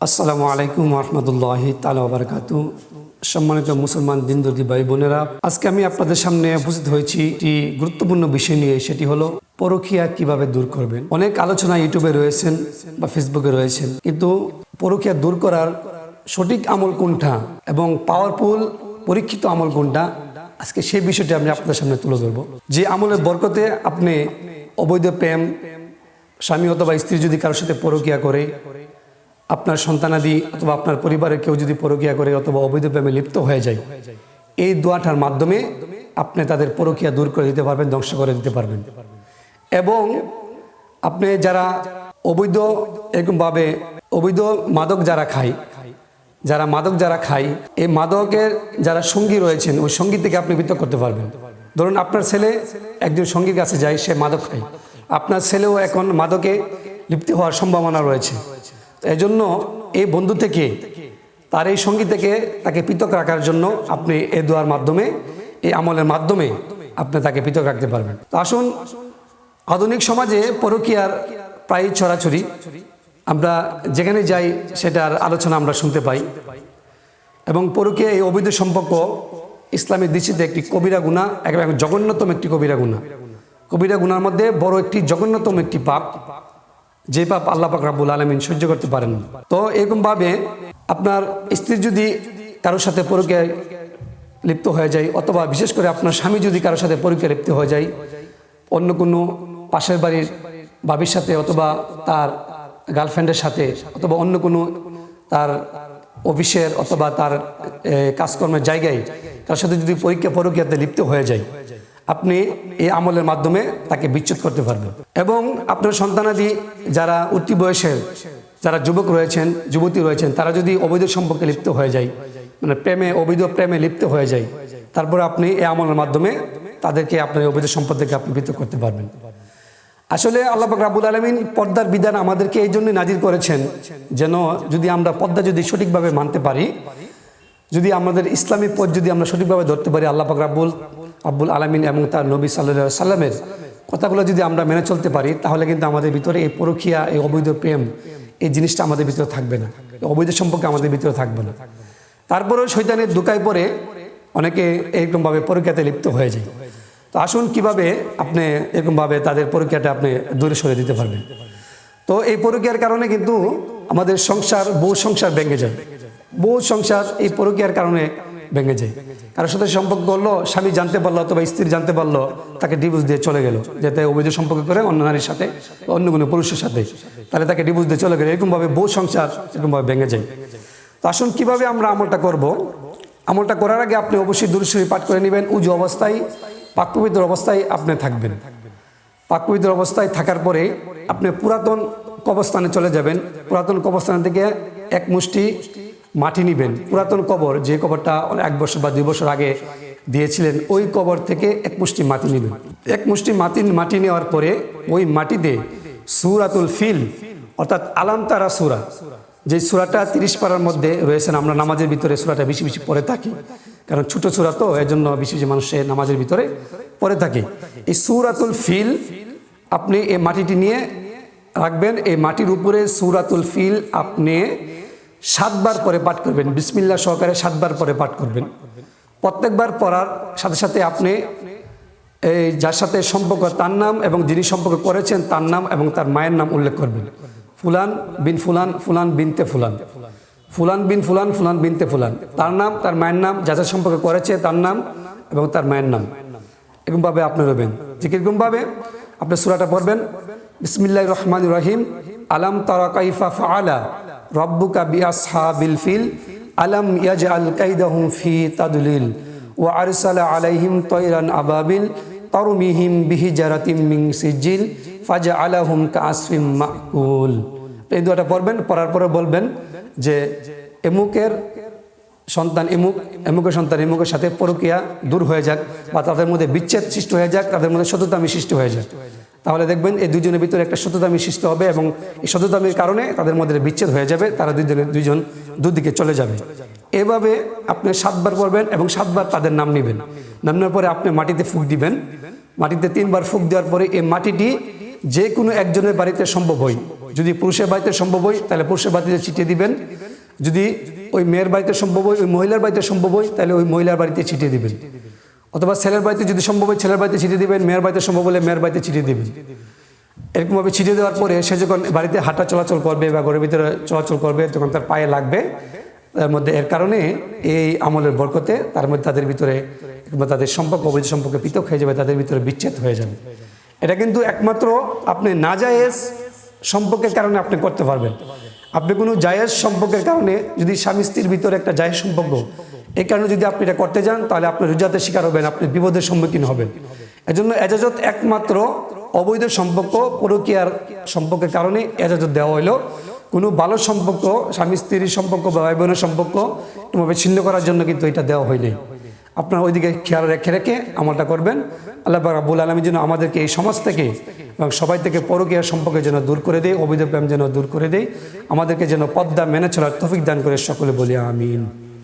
আসসালামু আলাইকুম রহমতুল্লাহি তাআলা ওয়া বারাকাতুহু। সম্মানিত মুসলমান দিনদর্দী ভাই বোনেরা, আজকে আমি আপনাদের সামনে উপস্থিত হয়েছি একটি গুরুত্বপূর্ণ বিষয় নিয়ে। সেটি হলো পরকীয়া কিভাবে দূর করবেন। অনেক আলোচনা ইউটিউবে রয়েছেন বা ফেসবুকে রয়েছেন, কিন্তু পরকীয়া দূর করার সঠিক আমল কোনটা এবং পাওয়ারফুল পরীক্ষিত আমল কোনটা, আজকে সেই বিষয়টি আমি আপনাদের সামনে তুলে ধরব। যে আমলের বরকতে আপনি অবৈধ প্রেম, স্বামী অথবা স্ত্রী যদি কারোর সাথে পরকীয়া করে, আপনার সন্তানাদি অথবা আপনার পরিবারের কেউ যদি পরকীয়া করে অথবা অবৈধ প্রেমে লিপ্ত হয়ে যায়, এই দোয়াটার মাধ্যমে আপনি তাদের পরকীয়া দূর করে দিতে পারবেন, ধ্বংস করে দিতে পারবেন। এবং আপনি যারা অবৈধ এরকমভাবে অবৈধ মাদক যারা খায়, এই মাদকের যারা সঙ্গী রয়েছেন, ওই সঙ্গী থেকে আপনি পৃথক করতে পারবেন। ধরুন আপনার ছেলে একজন সঙ্গীর কাছে যায়, সে মাদক খায়, আপনার ছেলেও এখন মাদকে লিপ্ত হওয়ার সম্ভাবনা রয়েছে। এজন্য এই বন্ধু থেকে, তার এই সঙ্গী থেকে তাকে পৃথক রাখার জন্য আপনি এই দোয়ার মাধ্যমে, এই আমলের মাধ্যমে আপনি তাকে পৃথক রাখতে পারবেন। তো আসুন, আধুনিক সমাজে পরকীয়ার প্রায় ছড়াছড়ি, আমরা যেখানে যাই সেটার আলোচনা আমরা শুনতে পাই। এবং পরকীয়া, এই অবৈধ সম্পর্ক ইসলামের দৃষ্টিতে একটি কবিরা গুনাহ, একেবারে জঘন্যতম একটি কবিরা গুনাহ। কবিরা গুনার মধ্যে বড় একটি জঘন্যতম একটি পাপ, যে পাপ আল্লাহ পাক রব্বুল আলামিন সহ্য করতে পারেন না। তো এরকমভাবে আপনার স্ত্রী যদি কারোর সাথে পরকীয়ায় লিপ্ত হয়ে যায়, অথবা বিশেষ করে আপনার স্বামী যদি কারোর সাথে পরকীয়ায় লিপ্ত হয়ে যায়, অন্য কোনো পাশের বাড়ির ভাবির সাথে অথবা তার গার্লফ্রেন্ডের সাথে অথবা অন্য কোনো তার অফিসের অথবা তার কাজকর্মের জায়গায় তার সাথে যদি পরকীয়াতে লিপ্ত হয়ে যায়, আপনি এই আমলের মাধ্যমে তাকে বিচ্ছেদ করতে পারবেন। এবং আপনার সন্তানাদি যারা উঠতি বয়সের যারা যুবক রয়েছেন, যুবতী রয়েছেন, তারা যদি অবৈধ সম্পর্কে লিপ্ত হয়ে যায়, মানে অবৈধ প্রেমে লিপ্ত হয়ে যায়, তারপরে আপনি এই আমলের মাধ্যমে তাদেরকে আপনার অবৈধ সম্পদ থেকে আপনি পৃথক করতে পারবেন। আসলে আল্লাহ পাক রব্বুল আলামিন পর্দার বিধান আমাদেরকে এই জন্য নাজিল করেছেন, যেন যদি আমরা পর্দা যদি সঠিকভাবে মানতে পারি, যদি আমাদের ইসলামী পথ যদি আমরা সঠিকভাবে ধরতে পারি, আল্লাহ পাক রব্বুল আলামিন এবং তার নবী সাল্লাল্লাহু আলাইহি সাল্লামের কথাগুলো যদি আমরা মেনে চলতে পারি, তাহলে কিন্তু আমাদের ভিতরে এই পরকীয়া, এই অবৈধ প্রেম, এই জিনিসটা আমাদের ভিতরে থাকবে না, অবৈধ সম্পর্কে আমাদের ভিতরে থাকবে না। তারপরেও শয়তানের ধোঁকায় পড়ে অনেকে এরকমভাবে পরকীয়াতে লিপ্ত হয়ে যায়। তো আসুন, কিভাবে আপনি এরকমভাবে তাদের পরকীয়াটা আপনি দূরে সরে দিতে পারবেন। তো এই পরকীয়ার কারণে কিন্তু আমাদের বহু সংসার ভেঙে যায়, বহু সংসার এই পরকীয়ার কারণে ভেঙে যায়। কারোর সাথে সম্পর্ক করলো, স্বামী জানতে পারলো অথবা স্ত্রী জানতে পারলো, তাকে ডিভোর্স দিয়ে চলে গেল, যাতে অবৈধ সম্পর্ক করে অন্য নারীর সাথে, অন্য কোনো পুরুষের সাথে, তাহলে তাকে ডিভোর্স দিয়ে চলে গেল। এরকমভাবে বহু সংসার এরকমভাবে ভেঙে যায়। তো আসুন, কিভাবে আমরা আমলটা করব। আমলটা করার আগে আপনি অবশ্যই দুরূদ শরীফ পাঠ করে নেবেন। উযু অবস্থায়, পাক পবিত্র অবস্থায় আপনি থাকবেন। পাক পবিত্র অবস্থায় থাকার পরে আপনি পুরাতন কবরস্থানে চলে যাবেন। পুরাতন কবরস্থান থেকে এক মুষ্টি মাটি নেবেন। পুরাতন কবর, যে কবরটা 1 বছর বা 2 বছর আগে দিয়েছিলেন, ওই কবর থেকে এক মুষ্টি মাটি নেবেন। এক মুষ্টি মাটি নেওয়ার পরে ওই মাটিতে সূরাতুল ফিল, অর্থাৎ আলাম তারা সূরা, যে সূরাটা 30 পারার মধ্যে রয়েছেন, আমরা নামাজের ভিতরে সূরাটা বেশি বেশি পড়ে থাকি, কারণ ছোট সূরা তো, এর জন্য বেশি বেশি মানুষে নামাজের ভিতরে পড়ে থাকে। এই সূরাতুল ফিল আপনি এই মাটিটি নিয়ে রাখবেন। এই মাটির উপরে সূরাতুল ফিল আপনি 7 বার পরে পাঠ করবেন, বিসমিল্লাহ সহকারে 7 বার পরে পাঠ করবেন। প্রত্যেকবার পড়ার সাথে সাথে আপনি এই যার সাথে সম্পর্ক তার নাম এবং যিনি সম্পর্ক করেছেন তার নাম এবং তার মায়ের নাম উল্লেখ করবেন। ফুলান বিন ফুলান, ফুলান বিনতে ফুলান, ফুলান বিন ফুলান, ফুলান বিনতে ফুলান, তার নাম, তার মায়ের নাম, যাদের সম্পর্ক করেছে তার নাম এবং তার মায়ের নাম, এরকমভাবে আপনি রবেন। ঠিক এরকমভাবে আপনি সূরাটা পড়বেন। বিসমিল্লাহির রহমানির রহিম। আলাম তারা কাইফা ফাআলা রব্বুকা বিআসহাবিল ফিল আলাম ইয়াজআল কাইদাহুম ফি তাদলিল ওয়া আরসালা আলাইহিম তায়রান আবাবিল তারমিহিম বিহিজারাতিম মিন সিজিল ফাজআলাহুম কাআসফিম মাকুল। এই দোয়াটা পড়বেন। পড়ার পরে বলবেন যে এমুকের সন্তান এমুকের সন্তান এমুকের সাথে পরকীয়া দূর হয়ে যাক, বা তাদের মধ্যে বিচ্ছেদ সৃষ্টি হয়ে যাক, তাদের মধ্যে শত্রুতামি সৃষ্টি হয়ে যাক। তাহলে দেখবেন এই দুজনের ভিতরে একটা শত্রুতামি সৃষ্টি হবে এবং এই শত্রুতামির কারণে তাদের মধ্যে বিচ্ছেদ হয়ে যাবে, তারা দুজন দুদিকে চলে যাবে। এভাবে আপনি 7 বার পড়বেন এবং 7 বার তাদের নাম নেবেন। নাম নেওয়ার পরে আপনি মাটিতে ফুঁক দিবেন। মাটিতে 3 বার ফুঁক দেওয়ার পরে এই মাটিটি যে কোনো একজনের বাড়িতে সম্ভব হয়, যদি পুরুষের বাড়িতে সম্ভব হয় তাহলে পুরুষের বাড়িতে ছিটিয়ে দিবেন, যদি ওই মেয়ের বাড়িতে সম্ভব হয়, ওই মহিলার বাড়িতে সম্ভব হয় তাহলে ওই মহিলার বাড়িতে ছিটিয়ে দিবেন, অথবা ছেলের বাড়িতে যদি সম্ভব হয় ছেলের বাড়িতে ছিটিয়ে দিবেন, মেয়ের বাড়িতে সম্ভব হলে মেয়ের বাড়িতে ছিটিয়ে দিবেন। এরকমভাবে ছিটিয়ে দেওয়ার পরে সে যখন বাড়িতে হাঁটা চলাচল করবে বা ঘরের ভিতরে চলাচল করবে তখন তার পায়ে লাগবে, তার মধ্যে এর কারণে এই আমলের বরকতে তার মধ্যে তাদের ভিতরে তাদের সম্পর্ক অবৈধ সম্পর্কে পৃথক হয়ে যাবে, তাদের ভিতরে বিচ্ছেদ হয়ে যাবে। এটা কিন্তু একমাত্র আপনি নাজায়েজ সম্পর্কের কারণে আপনি করতে পারবেন। আপনি কোনো জায়েজ সম্পর্কের কারণে যদি স্বামী স্ত্রীর ভিতরে একটা জায়েজ সম্পর্ক, এই কারণে যদি আপনি এটা করতে যান তাহলে আপনি রুজাতের শিকার হবেন, আপনি বিপদের সম্মুখীন হবেন। এজন্য এজাজত একমাত্র অবৈধ সম্পর্ক পরকীয়ার সম্পর্কের কারণে এজাজত দেওয়া হইল। কোনো ভালো সম্পর্ক, স্বামী স্ত্রীর সম্পর্ক বা ভাই বোনের সম্পর্ক এভাবে ছিন্ন করার জন্য কিন্তু এটা দেওয়া হয়নি। আপনারা ওইদিকে খেয়াল রেখে রেখে আমলটা করবেন। আল্লাহ পাক রব্বুল আলামিন যেন আমাদেরকে এই সমাজ থেকে এবং সবাই থেকে পরকীয়ার সম্পর্কে যেন দূর করে দেয়, অবৈধ প্রেম যেন দূর করে দেয়, আমাদেরকে যেন পদ্মা মেনে চলার তৌফিক দান করে সকলে বলি আমিন।